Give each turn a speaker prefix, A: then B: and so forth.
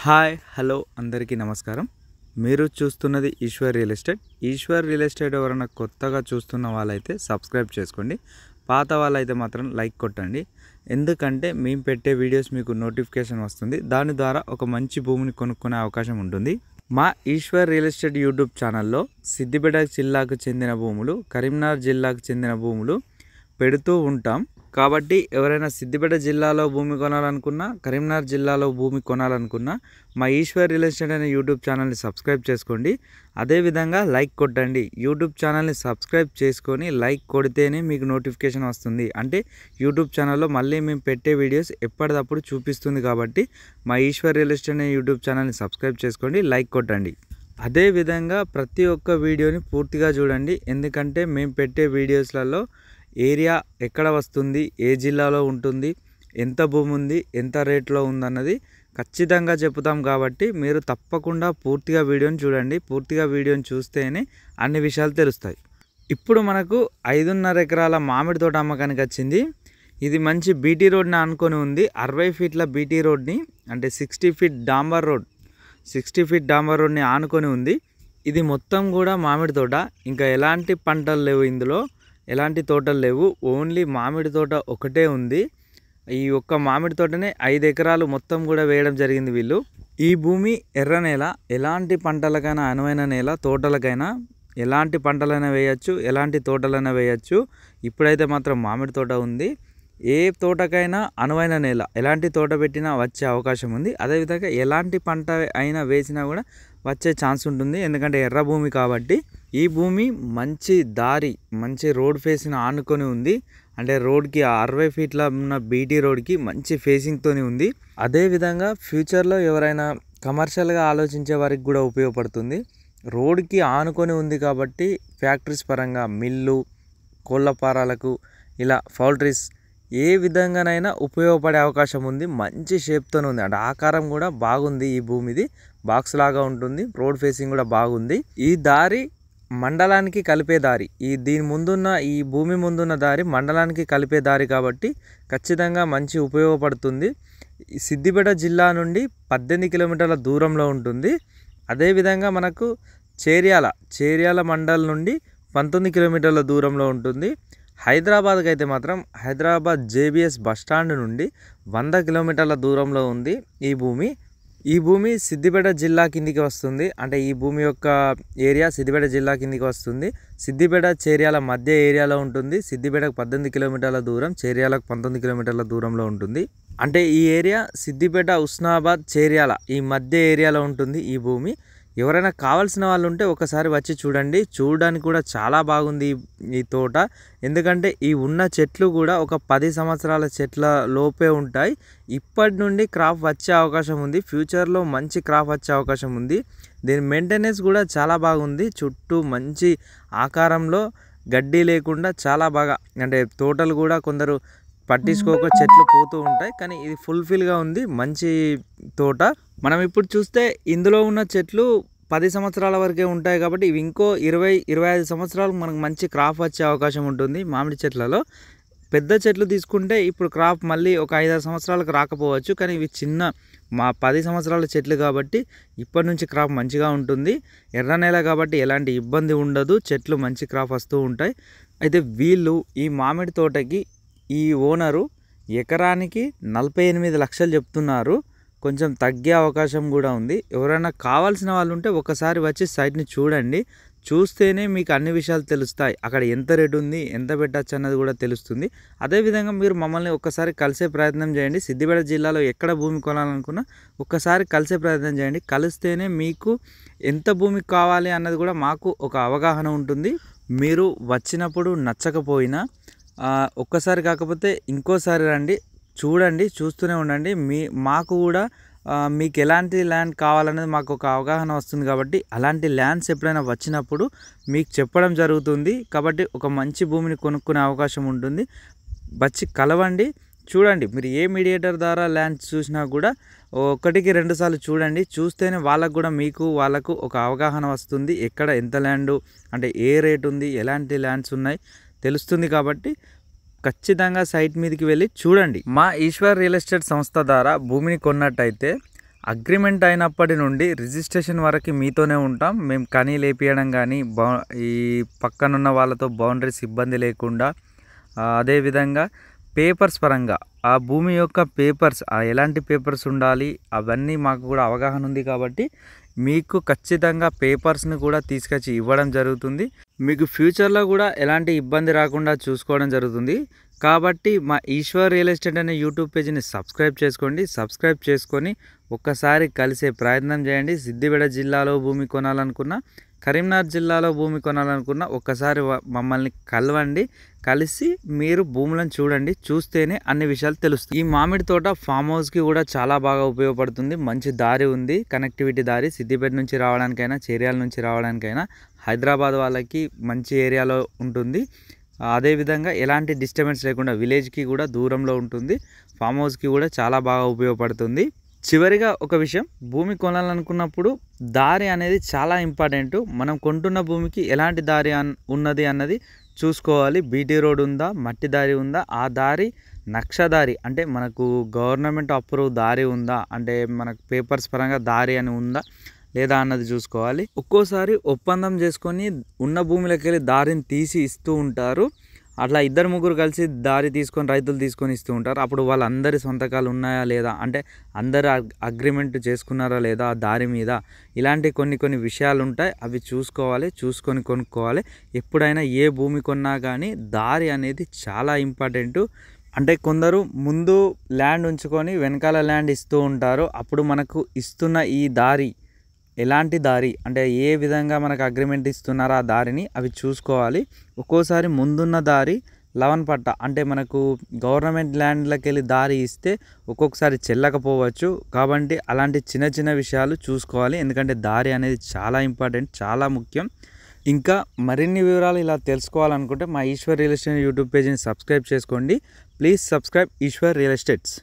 A: Hi hello అందరికీ నమస్కారం. మీరు చూస్తున్నది Eshwar real estate. Eshwar real estate ఎవరైనా కొత్తగా చూస్తున్న వాళ్ళైతే సబ్స్క్రైబ్ చేసుకోండి. పాత వాళ్ళైతే మాత్రం లైక్ కొట్టండి. ఎందుకంటే మేము పెట్టే వీడియోస్ మీకు నోటిఫికేషన్ వస్తుంది. దాని ద్వారా ఒక మంచి భూమిని కొనుక్కునే అవకాశం ఉంటుంది. మా ఈశ్వర్ రియల్ ఎస్టేట్ యూట్యూబ్ ఛానల్లో సిద్దిపేట జిల్లాకు చెందిన భూములు, కరీంనగర్ జిల్లాకు చెందిన భూములు పెడుతూ ఉంటాం. కాబట్టి ఎవరైనా సిద్దిపేట జిల్లాలో భూమి కొనాలనుకున్నా, కరీంనగర్ జిల్లాలో భూమి కొనాలనుకున్నా మా ఈశ్వర్ రియల్ ఎస్టేట్ అనే యూట్యూబ్ ఛానల్ని సబ్స్క్రైబ్ చేసుకోండి. అదేవిధంగా లైక్ కొట్టండి. యూట్యూబ్ ఛానల్ని సబ్స్క్రైబ్ చేసుకొని లైక్ కొడితేనే మీకు నోటిఫికేషన్ వస్తుంది. అంటే యూట్యూబ్ ఛానల్లో మళ్ళీ మేము పెట్టే వీడియోస్ ఎప్పటికప్పుడు చూపిస్తుంది. కాబట్టి మా ఈశ్వర్ రియల్ ఎస్టేట్ అనే యూట్యూబ్ ఛానల్ని సబ్స్క్రైబ్ చేసుకోండి, లైక్ కొట్టండి. అదేవిధంగా ప్రతి ఒక్క వీడియోని పూర్తిగా చూడండి. ఎందుకంటే మేము పెట్టే వీడియోస్లలో ఏరియా ఎక్కడ వస్తుంది, ఏ జిల్లాలో ఉంటుంది, ఎంత భూమి ఉంది, ఎంత రేట్లో ఉందన్నది ఖచ్చితంగా చెప్తాం. కాబట్టి మీరు తప్పకుండా పూర్తిగా వీడియోని చూడండి. పూర్తిగా వీడియోని చూస్తేనే అన్ని విషయాలు తెలుస్తాయి. ఇప్పుడు మనకు 5.5 ఎకరాల మామిడి తోట అమ్మకానికి వచ్చింది. ఇది మంచి బీటీ రోడ్ని ఆనుకొని ఉంది. 60 ఫీట్ల బీటీ రోడ్ని, అంటే 60 ఫీట్ డాంబర్ రోడ్, 60 ఫీట్ డాంబర్ రోడ్ని ఆనుకొని ఉంది. ఇది మొత్తం కూడా మామిడి తోట. ఇంకా ఎలాంటి పంటలు లేవు, ఇందులో ఎలాంటి తోటలు లేవు. ఓన్లీ మామిడి తోట ఒకటే ఉంది. ఈ ఒక్క మామిడి తోటనే 5 ఎకరాలు మొత్తం కూడా వేయడం జరిగింది వీళ్ళు. ఈ భూమి ఎర్ర నేల, ఎలాంటి పంటలకైనా అనువైన నేల. తోటలకైనా ఎలాంటి పంటలైనా వేయచ్చు, ఎలాంటి తోటలైనా వేయచ్చు. ఇప్పుడైతే మాత్రం మామిడి తోట ఉంది. ఏ తోటకైనా అనువైన నేల, ఎలాంటి తోట పెట్టినా వచ్చే అవకాశం ఉంది. అదేవిధంగా ఎలాంటి పంట అయినా వేసినా కూడా వచ్చే ఛాన్స్ ఉంటుంది. ఎందుకంటే ఎర్ర భూమి కాబట్టి. ఈ భూమి మంచి దారి, మంచి రోడ్ ఫేస్ని ఆనుకొని ఉంది. అంటే రోడ్కి 60 ఫీట్ల ఉన్న బీటీ రోడ్కి మంచి ఫేసింగ్తో ఉంది. అదేవిధంగా ఫ్యూచర్లో ఎవరైనా కమర్షియల్గా ఆలోచించే వారికి కూడా ఉపయోగపడుతుంది. రోడ్కి ఆనుకొని ఉంది కాబట్టి ఫ్యాక్టరీస్ పరంగా, మిల్లు, కోళ్ళపారాలకు, ఇలా పౌల్ట్రీస్ ఏ విధంగానైనా ఉపయోగపడే అవకాశం ఉంది. మంచి షేప్తో ఉంది, అంటే ఆకారం కూడా బాగుంది. ఈ భూమిది బాక్స్ లాగా ఉంటుంది. రోడ్ ఫేసింగ్ కూడా బాగుంది. ఈ దారి మండలానికి కలిపే దారి. దీని ముందున్న ఈ భూమి ముందున్న దారి మండలానికి కలిపే దారి కాబట్టి ఖచ్చితంగా మంచి ఉపయోగపడుతుంది. సిద్దిపేట జిల్లా నుండి 18 కిలోమీటర్ల దూరంలో ఉంటుంది. అదేవిధంగా మనకు చేర్యాల మండలం నుండి 19 కిలోమీటర్ల దూరంలో ఉంటుంది. హైదరాబాద్కి అయితే మాత్రం హైదరాబాద్ జేబీఎస్ బస్టాండ్ నుండి 100 కిలోమీటర్ల దూరంలో ఉంది ఈ భూమి సిద్దిపేట జిల్లా కిందికి వస్తుంది. అంటే ఈ భూమి యొక్క ఏరియా సిద్దిపేట జిల్లా కిందికి వస్తుంది. సిద్దిపేట చేర్యాల మధ్య ఏరియాలో ఉంటుంది. సిద్దిపేటకు 18 కిలోమీటర్ల దూరం, చేర్యాలకు 19 కిలోమీటర్ల దూరంలో ఉంటుంది. అంటే ఈ ఏరియా సిద్దిపేట, ఉస్నాబాద్, చేర్యాల ఈ మధ్య ఏరియాలో ఉంటుంది ఈ భూమి. ఎవరైనా కావాల్సిన వాళ్ళు ఉంటే ఒకసారి వచ్చి చూడండి. చూడడానికి కూడా చాలా బాగుంది ఈ తోట. ఎందుకంటే ఈ ఉన్న చెట్లు కూడా ఒక 10 సంవత్సరాల చెట్ల లోపే ఉంటాయి. ఇప్పటి నుండి క్రాప్ వచ్చే అవకాశం ఉంది. ఫ్యూచర్లో మంచి క్రాప్ వచ్చే అవకాశం ఉంది. దీని మెయింటెనెన్స్ కూడా చాలా బాగుంది. చుట్టూ మంచి ఆకారంలో గడ్డి లేకుండా చాలా బాగా, అంటే తోటలు కూడా కొందరు పట్టించుకోక చెట్లు పోతూ ఉంటాయి. కానీ ఇది ఫుల్ఫిల్గా ఉంది, మంచి తోట. మనం ఇప్పుడు చూస్తే ఇందులో ఉన్న చెట్లు 10 సంవత్సరాల వరకే ఉంటాయి. కాబట్టి ఇవి ఇంకో 20-25 సంవత్సరాలకు మనకు మంచి క్రాప్ వచ్చే అవకాశం ఉంటుంది. మామిడి చెట్లలో పెద్ద చెట్లు తీసుకుంటే ఇప్పుడు క్రాప్ మళ్ళీ ఒక 5-6 సంవత్సరాలకు రాకపోవచ్చు. కానీ ఇవి చిన్న 10 సంవత్సరాల చెట్లు కాబట్టి ఇప్పటి నుంచి క్రాప్ మంచిగా ఉంటుంది. ఎర్ర నేల కాబట్టి ఎలాంటి ఇబ్బంది ఉండదు. చెట్లు మంచి క్రాప్ వస్తూ ఉంటాయి. అయితే వీళ్ళు ఈ మామిడి తోటకి, ఈ ఓనరు ఎకరానికి 48 లక్షలు చెప్తున్నారు. కొంచెం తగ్గే అవకాశం కూడా ఉంది. ఎవరైనా కావాల్సిన వాళ్ళు ఉంటే ఒకసారి వచ్చి సైట్ని చూడండి. చూస్తేనే మీకు అన్ని విషయాలు తెలుస్తాయి. అక్కడ ఎంత రేటు ఉంది, ఎంత పెట్టచ్చు అన్నది కూడా తెలుస్తుంది. అదేవిధంగా మీరు మమ్మల్ని ఒక్కసారి కలిసే ప్రయత్నం చేయండి. సిద్దిపేట జిల్లాలో ఎక్కడ భూమి కొనాలనుకున్నా ఒక్కసారి కలిసే ప్రయత్నం చేయండి. కలిస్తేనే మీకు ఎంత భూమి కావాలి అన్నది కూడా మాకు ఒక అవగాహన ఉంటుంది. మీరు వచ్చినప్పుడు నచ్చకపోయినా ఒక్కసారి కాకపోతే ఇంకోసారి రండి, చూడండి, చూస్తూనే ఉండండి. మాకు కూడా మీకు ఎలాంటి ల్యాండ్ కావాలనేది మాకు ఒక అవగాహన వస్తుంది. కాబట్టి అలాంటి ల్యాండ్స్ ఎప్పుడైనా వచ్చినప్పుడు మీకు చెప్పడం జరుగుతుంది. కాబట్టి ఒక మంచి భూమిని కొనుక్కునే అవకాశం ఉంటుంది. వచ్చి కలవండి, చూడండి. మీరు ఏ మీడియేటర్ ద్వారా ల్యాండ్స్ చూసినా కూడా 1-2 సార్లు చూడండి. చూస్తేనే వాళ్ళకు కూడా వాళ్ళకు ఒక అవగాహన వస్తుంది. ఎక్కడ ఎంత ల్యాండ్, అంటే ఏ రేట్ ఉంది, ఎలాంటి ల్యాండ్స్ ఉన్నాయి తెలుస్తుంది. కాబట్టి ఖచ్చితంగా సైట్ మీదకి వెళ్ళి చూడండి. మా ఈశ్వర్ రియల్ ఎస్టేట్ సంస్థ ద్వారా భూమిని కొన్నట్టయితే అగ్రిమెంట్ అయినప్పటి నుండి రిజిస్ట్రేషన్ వరకు మీతోనే ఉంటాం. మేము కనీ లేపియడం కానీ ఈ పక్కనున్న వాళ్ళతో బౌండరీస్ ఇబ్బంది లేకుండా, అదేవిధంగా పేపర్స్ పరంగా ఆ భూమి యొక్క పేపర్స్ ఎలాంటి పేపర్స్ ఉండాలి అవన్నీ మాకు కూడా అవగాహన ఉంది. కాబట్టి మీకు ఖచ్చితంగా పేపర్స్ని కూడా తీసుకొచ్చి ఇవ్వడం జరుగుతుంది. మీకు ఫ్యూచర్లో కూడా ఎలాంటి ఇబ్బంది రాకుండా చూసుకోవడం జరుగుతుంది. కాబట్టి మా ఈశ్వర్ రియల్ ఎస్టేట్ అనే యూట్యూబ్ పేజీని సబ్స్క్రైబ్ చేసుకోండి. సబ్స్క్రైబ్ చేసుకొని ఒక్కసారి కలిసే ప్రయత్నం చేయండి. సిద్దిపేట జిల్లాలో భూమి కొనాలనుకున్న, కరీంనగర్ జిల్లాలో భూమి కొనాలనుకున్న ఒక్కసారి మమ్మల్ని కలవండి. కలిసి మీరు భూములను చూడండి. చూస్తేనే అన్ని విషయాలు తెలుస్తాయి. ఈ మామిడి తోట ఫామ్ హౌస్కి కూడా చాలా బాగా ఉపయోగపడుతుంది. మంచి దారి ఉంది, కనెక్టివిటీ దారి. సిద్దిపేట నుంచి రావడానికైనా, చేర్యాల నుంచి రావడానికైనా, హైదరాబాద్ వాళ్ళకి మంచి ఏరియాలో ఉంటుంది. అదేవిధంగా ఎలాంటి డిస్టర్బెన్స్ లేకుండా విలేజ్కి కూడా దూరంలో ఉంటుంది. ఫామ్ హౌస్కి కూడా చాలా బాగా ఉపయోగపడుతుంది. చివరిగా ఒక విషయం, భూమి కొనాలనుకున్నప్పుడు దారి అనేది చాలా ఇంపార్టెంట్. మనం కొంటున్న భూమికి ఎలాంటి దారి ఉన్నది అన్నది చూసుకోవాలి. బీటీ రోడ్ ఉందా, మట్టి దారి ఉందా, ఆ దారి నక్షదారి అంటే మనకు గవర్నమెంట్ అప్రూవ్ దారి ఉందా, అంటే మనకు పేపర్స్ పరంగా దారి అని ఉందా లేదా అన్నది చూసుకోవాలి. ఒక్కోసారి ఒప్పందం చేసుకొని ఉన్న భూమిలోకి వెళ్ళి దారిని తీసి ఇస్తూ ఉంటారు. అట్లా 2-3 కలిసి దారి తీసుకొని రైతులు తీసుకొని ఇస్తూ ఉంటారు. అప్పుడు వాళ్ళందరి సొంతకాలు ఉన్నాయా లేదా, అంటే అందరు అగ్రిమెంట్ చేసుకున్నారా లేదా ఆ దారి మీద, ఇలాంటి కొన్ని విషయాలు ఉంటాయి. అవి చూసుకోవాలి, చూసుకొని కొనుక్కోవాలి. ఎప్పుడైనా ఏ భూమి కొన్నా కానీ దారి అనేది చాలా ఇంపార్టెంట్. అంటే కొందరు ముందు ల్యాండ్ ఉంచుకొని వెనకాల ల్యాండ్ ఇస్తూ ఉంటారు. అప్పుడు మనకు ఇస్తున్న ఈ దారి ఎలాంటి దారి, అంటే ఏ విధంగా మనకు అగ్రిమెంట్ ఇస్తున్నారో ఆ దారిని అవి చూసుకోవాలి. ఒక్కోసారి ముందున్న దారి 11 పట్ట, అంటే మనకు గవర్నమెంట్ ల్యాండ్లోకి వెళ్ళి దారి ఇస్తే ఒక్కొక్కసారి చెల్లకపోవచ్చు. కాబట్టి అలాంటి చిన్న విషయాలు చూసుకోవాలి. ఎందుకంటే దారి అనేది చాలా ఇంపార్టెంట్, చాలా ముఖ్యం. ఇంకా మరిన్ని వివరాలు ఇలా తెలుసుకోవాలనుకుంటే మా ఈశ్వర్ రియల్ ఎస్టేట్ యూట్యూబ్ పేజీని సబ్స్క్రైబ్ చేసుకోండి. Please subscribe Eshwar real estates.